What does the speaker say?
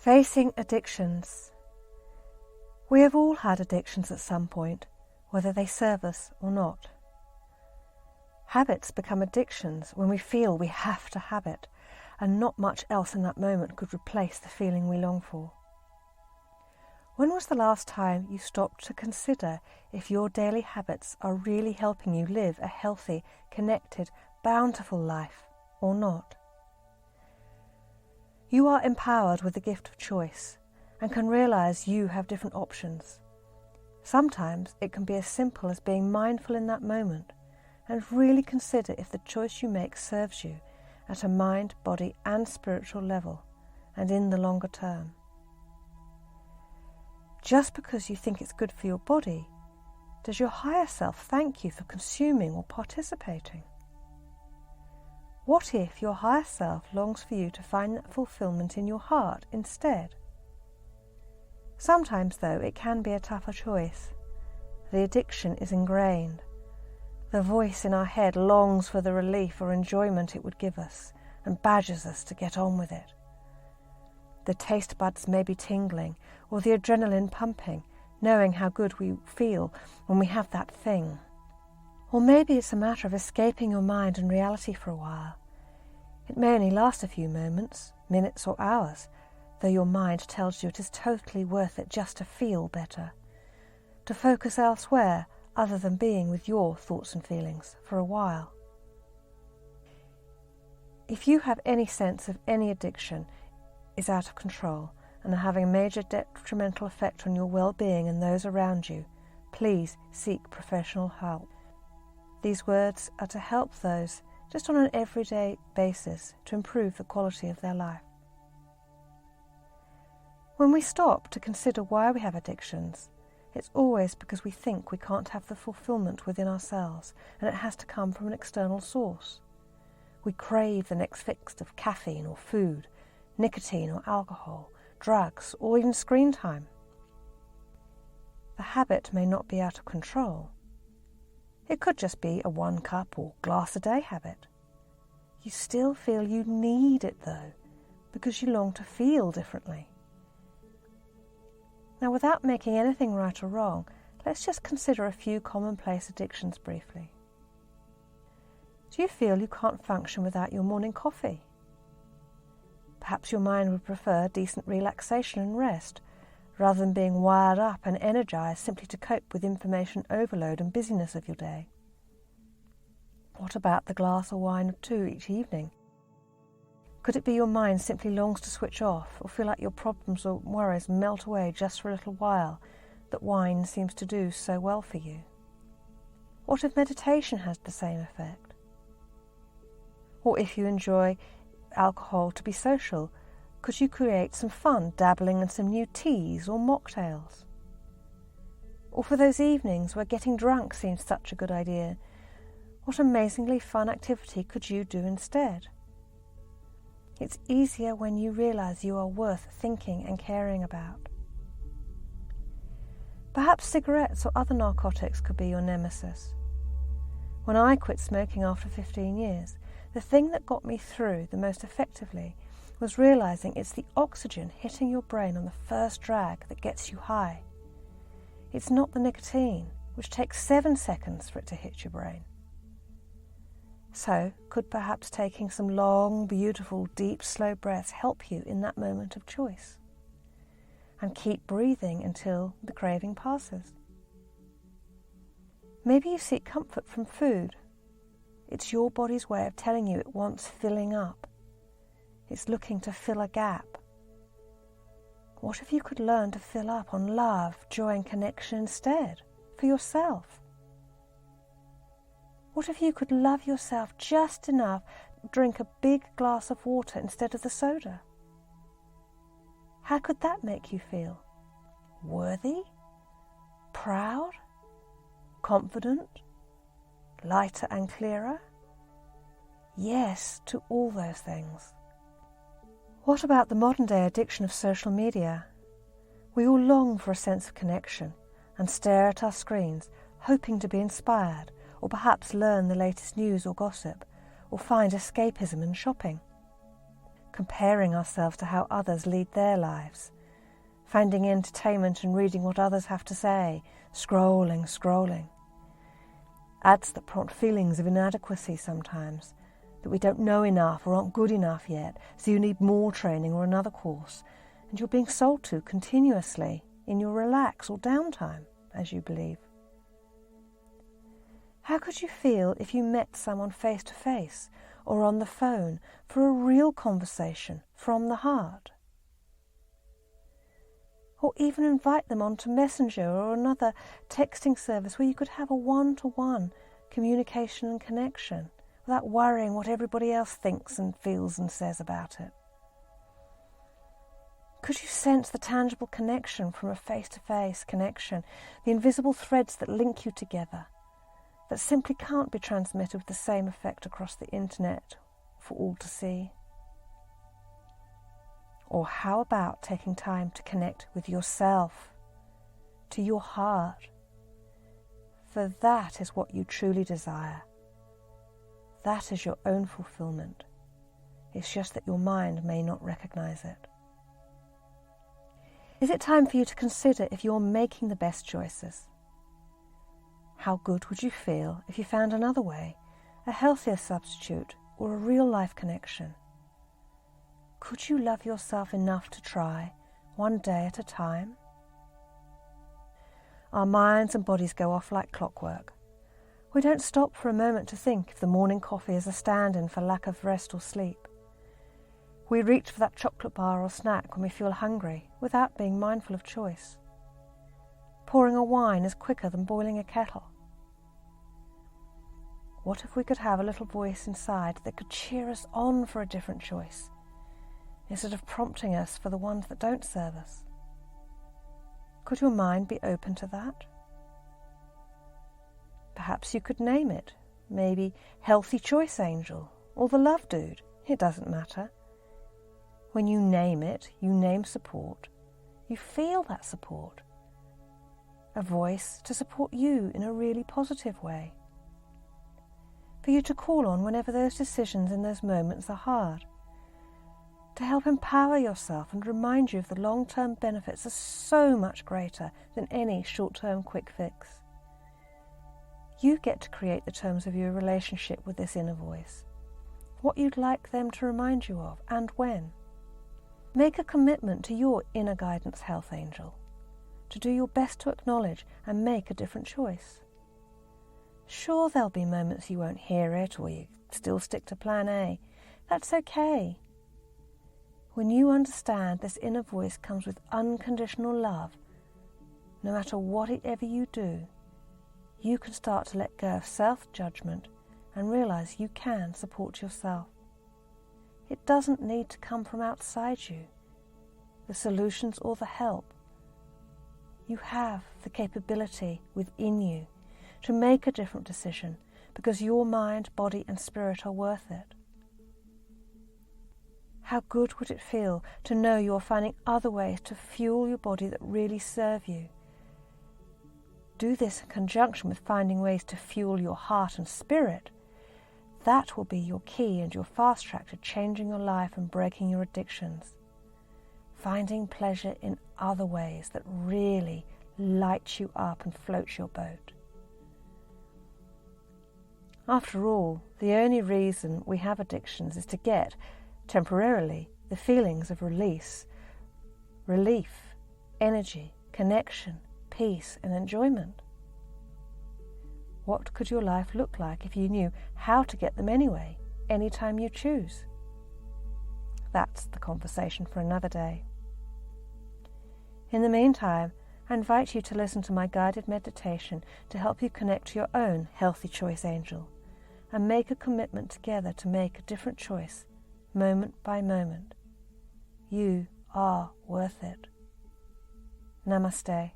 Facing addictions. We have all had addictions at some point, whether they serve us or not. Habits become addictions when we feel we have to have it, and not much else in that moment could replace the feeling we long for. When was the last time you stopped to consider if your daily habits are really helping you live a healthy, connected, bountiful life or not? You are empowered with the gift of choice and can realize you have different options. Sometimes it can be as simple as being mindful in that moment and really consider if the choice you make serves you at a mind, body and spiritual level and in the longer term. Just because you think it's good for your body, does your higher self thank you for consuming or participating? What if your higher self longs for you to find that fulfillment in your heart instead? Sometimes, though, it can be a tougher choice. The addiction is ingrained. The voice in our head longs for the relief or enjoyment it would give us and badgers us to get on with it. The taste buds may be tingling or the adrenaline pumping, knowing how good we feel when we have that thing. Or maybe it's a matter of escaping your mind and reality for a while. It may only last a few moments, minutes or hours, though your mind tells you it is totally worth it just to feel better, to focus elsewhere other than being with your thoughts and feelings for a while. If you have any sense of any addiction is out of control and are having a major detrimental effect on your well-being and those around you, please seek professional help. These words are to help those just on an everyday basis to improve the quality of their life. When we stop to consider why we have addictions, it's always because we think we can't have the fulfillment within ourselves and it has to come from an external source. We crave the next fix of caffeine or food, nicotine or alcohol, drugs or even screen time. The habit may not be out of control. It could just be a 1 cup or glass a day habit. You still feel you need it though, because you long to feel differently. Now, without making anything right or wrong, let's just consider a few commonplace addictions briefly. Do you feel you can't function without your morning coffee? Perhaps your mind would prefer decent relaxation and rest, rather than being wired up and energized simply to cope with information overload and busyness of your day. What about the glass of wine or 2 each evening? Could it be your mind simply longs to switch off or feel like your problems or worries melt away just for a little while, that wine seems to do so well for you? What if meditation has the same effect? Or if you enjoy alcohol to be social, could you create some fun dabbling in some new teas or mocktails? Or for those evenings where getting drunk seems such a good idea, what amazingly fun activity could you do instead? It's easier when you realize you are worth thinking and caring about. Perhaps cigarettes or other narcotics could be your nemesis. When I quit smoking after 15 years, the thing that got me through the most effectively was realizing it's the oxygen hitting your brain on the first drag that gets you high. It's not the nicotine, which takes 7 seconds for it to hit your brain. So, could perhaps taking some long, beautiful, deep, slow breaths help you in that moment of choice? And keep breathing until the craving passes. Maybe you seek comfort from food. It's your body's way of telling you it wants filling up. It's looking to fill a gap. What if you could learn to fill up on love, joy and connection instead, for yourself? What if you could love yourself just enough to drink a big glass of water instead of the soda? How could that make you feel? Worthy? Proud? Confident? Lighter and clearer? Yes to all those things. What about the modern day addiction of social media? We all long for a sense of connection and stare at our screens, hoping to be inspired, or perhaps learn the latest news or gossip, or find escapism in shopping. comparing ourselves to how others lead their lives, finding entertainment in reading what others have to say, scrolling. Adds the prompt feelings of inadequacy sometimes, that we don't know enough or aren't good enough yet, so you need more training or another course, and you're being sold to continuously in your relax or downtime, as you believe. How could you feel if you met someone face to face or on the phone for a real conversation from the heart? Or even invite them onto Messenger or another texting service where you could have a one-to-one communication and connection without worrying what everybody else thinks and feels and says about it. Could you sense the tangible connection from a face-to-face connection, the invisible threads that link you together, that simply can't be transmitted with the same effect across the internet for all to see? Or how about taking time to connect with yourself, to your heart? For that is what you truly desire. That is your own fulfillment. It's just that your mind may not recognize it. Is it time for you to consider if you're making the best choices? How good would you feel if you found another way, a healthier substitute, or a real-life connection? Could you love yourself enough to try, one day at a time? Our minds and bodies go off like clockwork. We don't stop for a moment to think if the morning coffee is a stand-in for lack of rest or sleep. We reach for that chocolate bar or snack when we feel hungry without being mindful of choice. Pouring a wine is quicker than boiling a kettle. What if we could have a little voice inside that could cheer us on for a different choice, instead of prompting us for the ones that don't serve us? Could your mind be open to that? Perhaps you could name it, maybe Healthy Choice Angel, or the Love Dude, it doesn't matter. When you name it, you name support, you feel that support. A voice to support you in a really positive way. For you to call on whenever those decisions in those moments are hard. To help empower yourself and remind you of the long-term benefits are so much greater than any short-term quick fix. You get to create the terms of your relationship with this inner voice, what you'd like them to remind you of and when. Make a commitment to your inner guidance health angel, to do your best to acknowledge and make a different choice. Sure, there'll be moments you won't hear it or you still stick to plan A. That's okay. When you understand this inner voice comes with unconditional love, no matter whatever you do, you can start to let go of self-judgment and realize you can support yourself. It doesn't need to come from outside you, the solutions or the help. You have the capability within you to make a different decision because your mind, body and spirit are worth it. How good would it feel to know you're finding other ways to fuel your body that really serve you? Do this in conjunction with finding ways to fuel your heart and spirit. That will be your key and your fast track to changing your life and breaking your addictions. Finding pleasure in other ways that really light you up and float your boat. After all, the only reason we have addictions is to get, temporarily, the feelings of release, relief, energy, connection, peace and enjoyment. What could your life look like if you knew how to get them anyway, anytime you choose? That's the conversation for another day. In the meantime, I invite you to listen to my guided meditation to help you connect to your own healthy choice angel and make a commitment together to make a different choice, moment by moment. You are worth it. Namaste.